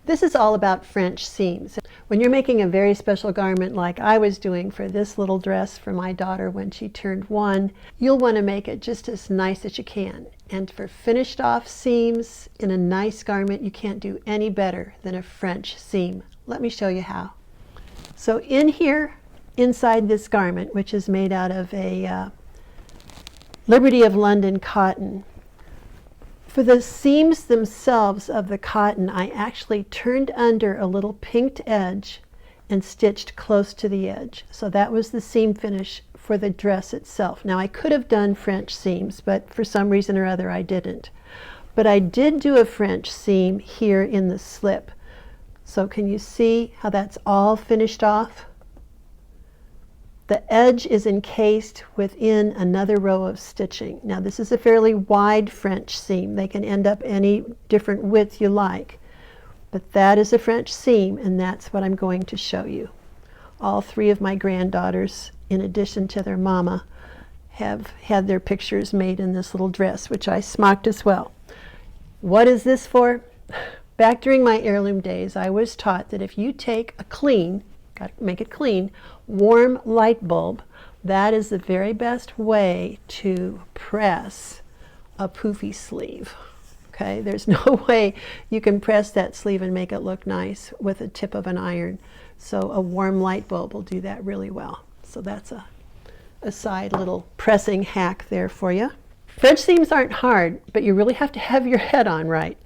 This is all about French seams. When you're making a very special garment like I was doing for this little dress for my daughter when she turned 1, you'll want to make it just as nice as you can. And for finished off seams in a nice garment, you can't do any better than a French seam. Let me show you how. So in here, inside this garment, which is made out of a Liberty of London cotton, for the seams themselves of the cotton, I actually turned under a little pinked edge and stitched close to the edge. So that was the seam finish for the dress itself. Now I could have done French seams, but for some reason or other I didn't. But I did do a French seam here in the slip. So can you see how that's all finished off? The edge is encased within another row of stitching. Now this is a fairly wide French seam. They can end up any different width you like. But that is a French seam, and that's what I'm going to show you. All 3 of my granddaughters, in addition to their mama, have had their pictures made in this little dress, which I smocked as well. What is this for? Back during my heirloom days, I was taught that if you take a clean, got to make it clean, warm light bulb, that is the very best way to press a poofy sleeve. Okay, there's no way you can press that sleeve and make it look nice with the tip of an iron. So a warm light bulb will do that really well. So that's a side little pressing hack there for you. French seams aren't hard, but you really have to have your head on right.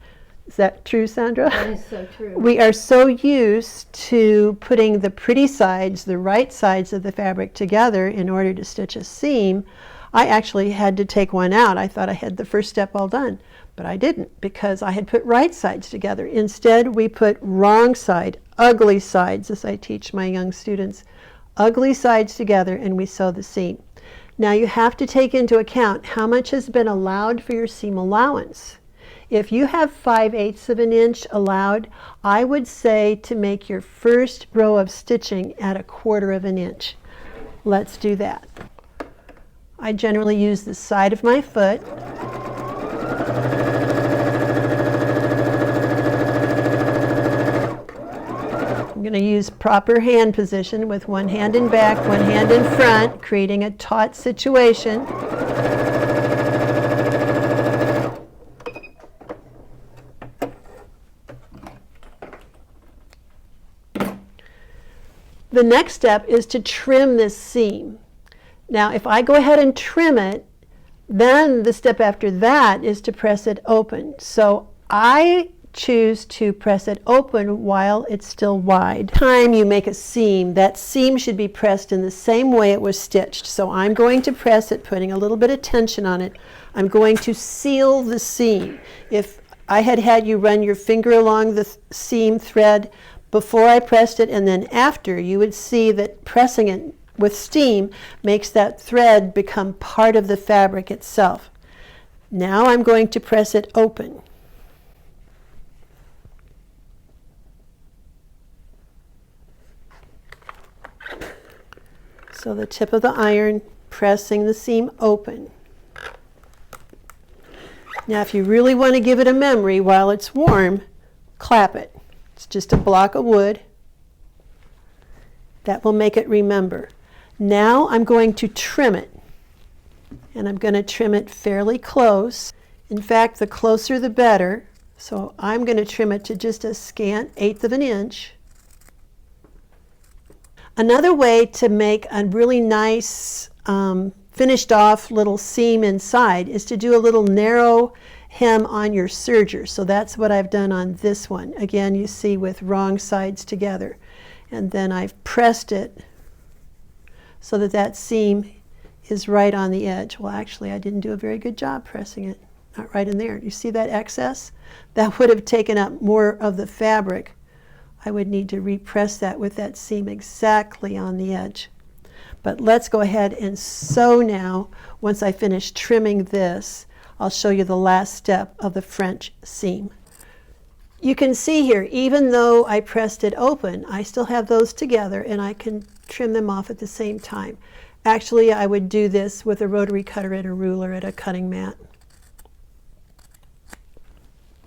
Is that true, Sandra? That is so true. We are so used to putting the pretty sides, the right sides of the fabric together in order to stitch a seam. I actually had to take one out. I thought I had the first step all done, but I didn't, because I had put right sides together. Instead, we put wrong side, ugly sides, as I teach my young students, ugly sides together, and we sew the seam. Now you have to take into account how much has been allowed for your seam allowance. If you have 5/8 of an inch allowed, I would say to make your first row of stitching at 1/4 of an inch. Let's do that. I generally use the side of my foot. I'm going to use proper hand position with one hand in back, one hand in front, creating a taut situation. The next step is to trim this seam. Now, if I go ahead and trim it, then the step after that is to press it open. So I choose to press it open while it's still wide. Time you make a seam, that seam should be pressed in the same way it was stitched. So I'm going to press it, putting a little bit of tension on it. I'm going to seal the seam. If I had had you run your finger along the seam thread before I pressed it and then after, you would see that pressing it with steam makes that thread become part of the fabric itself. Now I'm going to press it open. So the tip of the iron pressing the seam open. Now if you really want to give it a memory while it's warm, clap it. It's just a block of wood. That will make it remember. Now I'm going to trim it. And I'm going to trim it fairly close. In fact, the closer the better. So I'm going to trim it to just a scant 1/8 of an inch. Another way to make a really nice finished off little seam inside is to do a little narrow hem on your serger. So that's what I've done on this one. Again, you see with wrong sides together. And then I've pressed it so that that seam is right on the edge. Well, actually, I didn't do a very good job pressing it. Not right in there. You see that excess? That would have taken up more of the fabric. I would need to repress that with that seam exactly on the edge. But let's go ahead and sew now. Once I finish trimming this, I'll show you the last step of the French seam. You can see here, even though I pressed it open, I still have those together and I can trim them off at the same time. Actually, I would do this with a rotary cutter and a ruler at a cutting mat.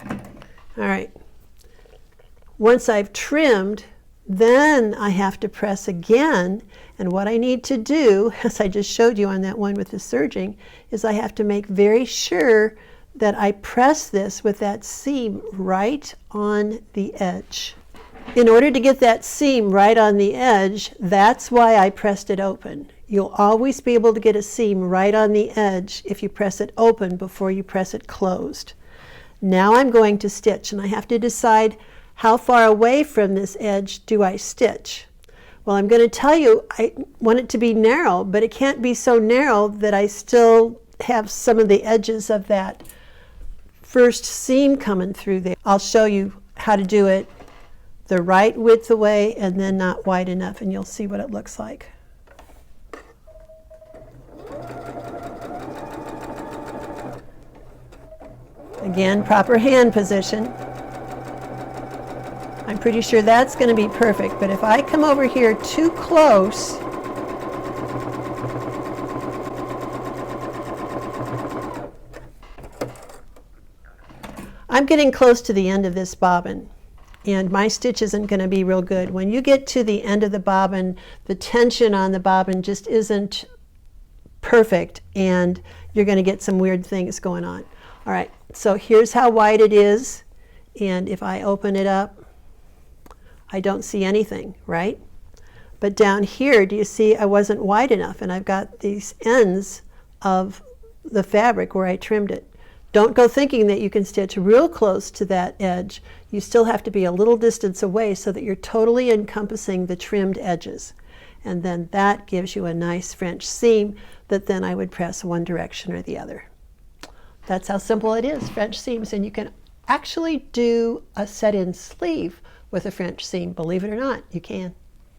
All right. Once I've trimmed, then I have to press again, and what I need to do, as I just showed you on that one with the serging, is I have to make very sure that I press this with that seam right on the edge. In order to get that seam right on the edge, that's why I pressed it open. You'll always be able to get a seam right on the edge if you press it open before you press it closed. Now I'm going to stitch, and I have to decide how far away from this edge do I stitch. Well, I'm going to tell you I want it to be narrow, but it can't be so narrow that I still have some of the edges of that first seam coming through there. I'll show you how to do it the right width away and then not wide enough, and you'll see what it looks like. Again, proper hand position. I'm pretty sure that's going to be perfect, but if I come over here too close, I'm getting close to the end of this bobbin, and my stitch isn't going to be real good. When you get to the end of the bobbin, the tension on the bobbin just isn't perfect, and you're going to get some weird things going on. All right, so here's how wide it is, and if I open it up, I don't see anything, right? But down here, do you see I wasn't wide enough, and I've got these ends of the fabric where I trimmed it. Don't go thinking that you can stitch real close to that edge. You still have to be a little distance away so that you're totally encompassing the trimmed edges. And then that gives you a nice French seam that then I would press one direction or the other. That's how simple it is, French seams, and you can actually do a set-in sleeve with a French seam. Believe it or not, you can.